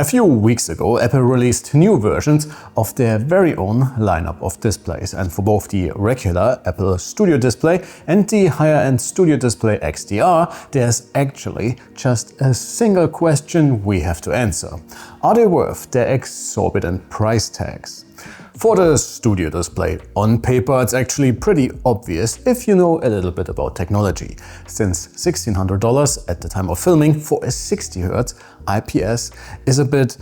A few weeks ago, Apple released new versions of their very own lineup of displays, and for both the regular Apple Studio Display and the higher-end Studio Display XDR, there's actually just a single question we have to answer. Are they worth their exorbitant price tags? For the Studio Display, on paper it's actually pretty obvious if you know a little bit about technology, since $1,600 at the time of filming for a 60Hz IPS is a bit,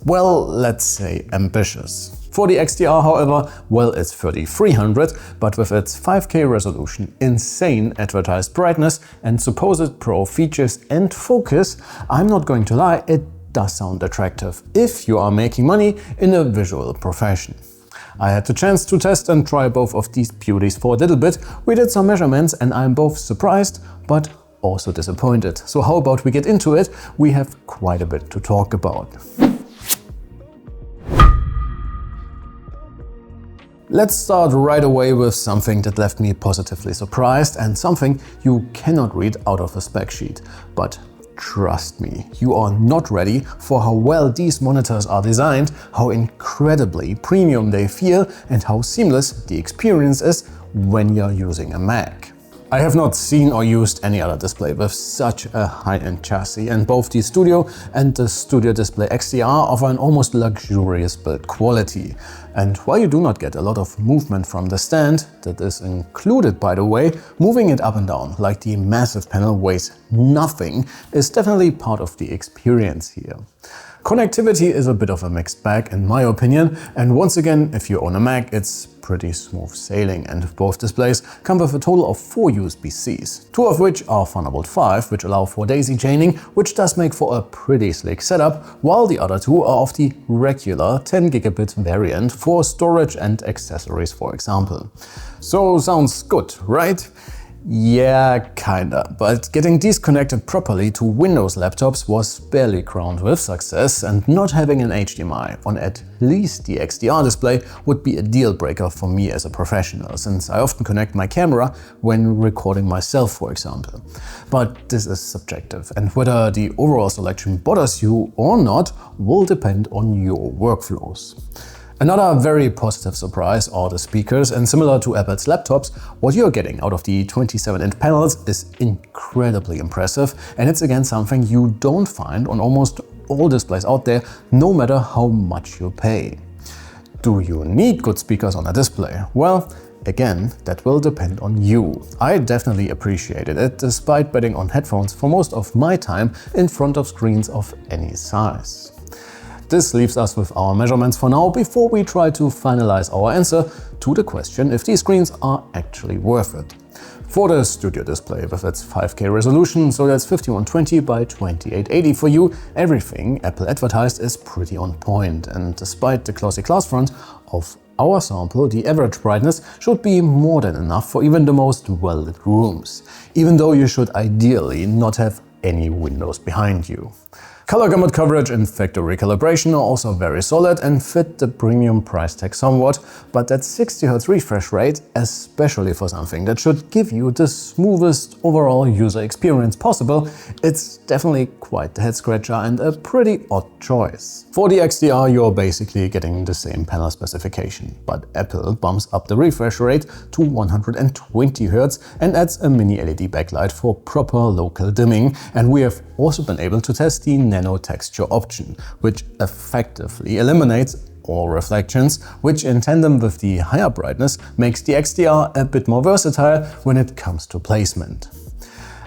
well, let's say ambitious. For the XDR, however, well, it's $3,300, but with its 5K resolution, insane advertised brightness and supposed pro features and focus, I'm not going to lie, it does sound attractive if you are making money in a visual profession. I had the chance to test and try both of these beauties for a little bit. We did some measurements and I'm both surprised but also disappointed. So how about we get into it? We have quite a bit to talk about. Let's start right away with something that left me positively surprised and something you cannot read out of a spec sheet. But trust me, you are not ready for how well these monitors are designed, how incredibly premium they feel, and how seamless the experience is when you're using a Mac. I have not seen or used any other display with such a high-end chassis, and both the Studio and the Studio Display XDR offer an almost luxurious build quality. And while you do not get a lot of movement from the stand, that is included by the way, moving it up and down like the massive panel weighs nothing is definitely part of the experience here. Connectivity is a bit of a mixed bag in my opinion, and once again, if you own a Mac, it's pretty smooth sailing, and both displays come with a total of 4 USB-Cs, 2 of which are Thunderbolt 5, which allow for daisy chaining, which does make for a pretty slick setup, while the other 2 are of the regular 10 gigabit variant for storage and accessories, for example. So sounds good, right? Yeah, kinda, but getting these connected properly to Windows laptops was barely crowned with success, and not having an HDMI on at least the XDR display would be a deal breaker for me as a professional, since I often connect my camera when recording myself, for example. But this is subjective, and whether the overall selection bothers you or not will depend on your workflows. Another very positive surprise are the speakers, and similar to Apple's laptops, what you're getting out of the 27-inch panels is incredibly impressive, and it's again something you don't find on almost all displays out there, no matter how much you pay. Do you need good speakers on a display? Well, again, that will depend on you. I definitely appreciated it, despite betting on headphones for most of my time in front of screens of any size. This leaves us with our measurements for now before we try to finalize our answer to the question if these screens are actually worth it. For the Studio Display with its 5K resolution, so that's 5120 by 2880 for you, everything Apple advertised is pretty on point, and despite the glossy glass front of our sample, the average brightness should be more than enough for even the most well-lit rooms, even though you should ideally not have any windows behind you. Color gamut coverage and factory calibration are also very solid and fit the premium price tag somewhat, but that 60Hz refresh rate, especially for something that should give you the smoothest overall user experience possible, it's definitely quite the head scratcher and a pretty odd choice. For the XDR, you're basically getting the same panel specification, but Apple bumps up the refresh rate to 120Hz and adds a mini LED backlight for proper local dimming, and we have also been able to test the nano texture option, which effectively eliminates all reflections, which in tandem with the higher brightness makes the XDR a bit more versatile when it comes to placement.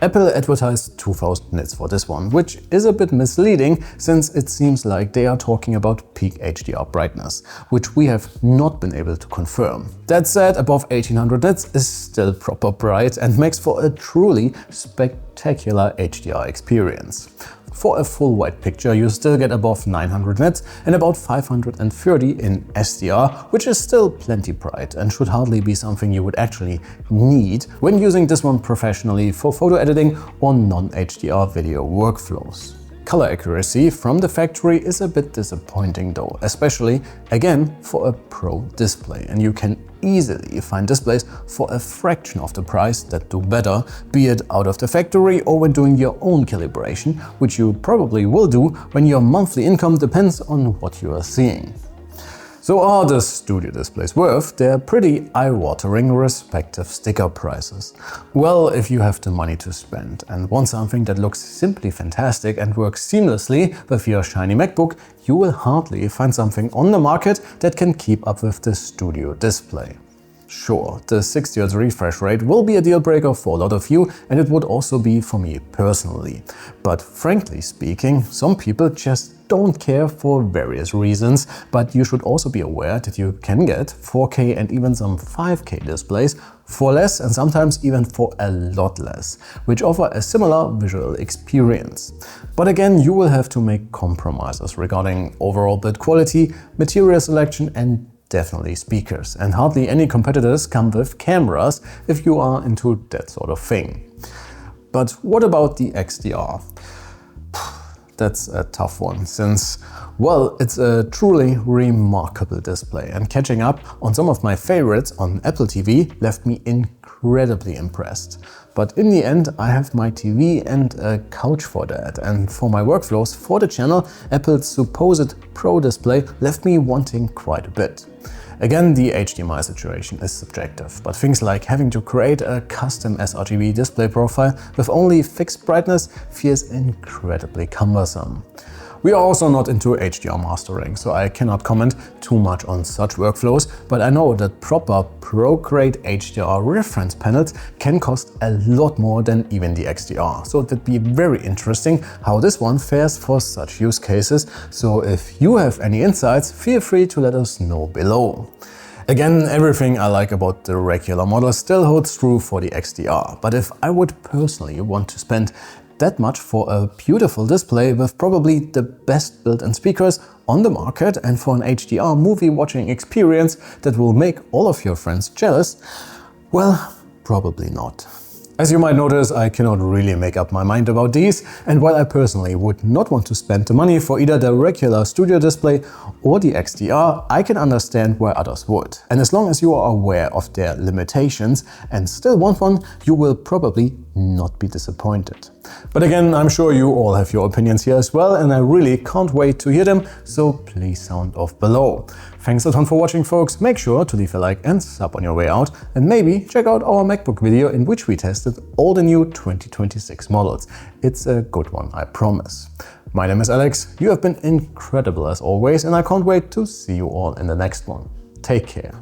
Apple advertised 2000 nits for this one, which is a bit misleading since it seems like they are talking about peak HDR brightness, which we have not been able to confirm. That said, above 1800 nits is still proper bright and makes for a truly spectacular HDR experience. For a full white picture, you still get above 900 nits and about 530 in SDR, which is still plenty bright and should hardly be something you would actually need when using this one professionally for photo editing or non-HDR video workflows. Color accuracy from the factory is a bit disappointing though, especially again for a Pro display, and you can easily find displays for a fraction of the price that do better, be it out of the factory or when doing your own calibration, which you probably will do when your monthly income depends on what you are seeing. So are the Studio displays worth their pretty eye-watering respective sticker prices? Well, if you have the money to spend and want something that looks simply fantastic and works seamlessly with your shiny MacBook, you will hardly find something on the market that can keep up with the Studio display. Sure, the 60Hz refresh rate will be a deal breaker for a lot of you, and it would also be for me personally. But frankly speaking, some people just don't care for various reasons, but you should also be aware that you can get 4K and even some 5K displays for less and sometimes even for a lot less, which offer a similar visual experience. But again, you will have to make compromises regarding overall build quality, material selection and definitely speakers, and hardly any competitors come with cameras if you are into that sort of thing. But what about the XDR? That's a tough one, since, well, it's a truly remarkable display, and catching up on some of my favorites on Apple TV left me incredibly impressed. But in the end, I have my TV and a couch for that, and for my workflows for the channel, Apple's supposed Pro display left me wanting quite a bit. Again, the HDMI situation is subjective, but things like having to create a custom sRGB display profile with only fixed brightness feels incredibly cumbersome. We are also not into HDR mastering, so I cannot comment too much on such workflows, but I know that proper pro-grade HDR reference panels can cost a lot more than even the XDR, so it would be very interesting how this one fares for such use cases. So if you have any insights, feel free to let us know below. Again, everything I like about the regular model still holds true for the XDR, but if I would personally want to spend that much for a beautiful display with probably the best built-in speakers on the market and for an HDR movie watching experience that will make all of your friends jealous, well, probably not. As you might notice, I cannot really make up my mind about these, and while I personally would not want to spend the money for either the regular Studio display or the XDR, I can understand why others would. And as long as you are aware of their limitations and still want one, you will probably not be disappointed. But again, I'm sure you all have your opinions here as well, and I really can't wait to hear them, so please sound off below. Thanks a ton for watching, folks. Make sure to leave a like and sub on your way out, and maybe check out our MacBook video in which we tested all the new 2026 models. It's a good one, I promise. My name is Alex, you have been incredible as always, and I can't wait to see you all in the next one. Take care.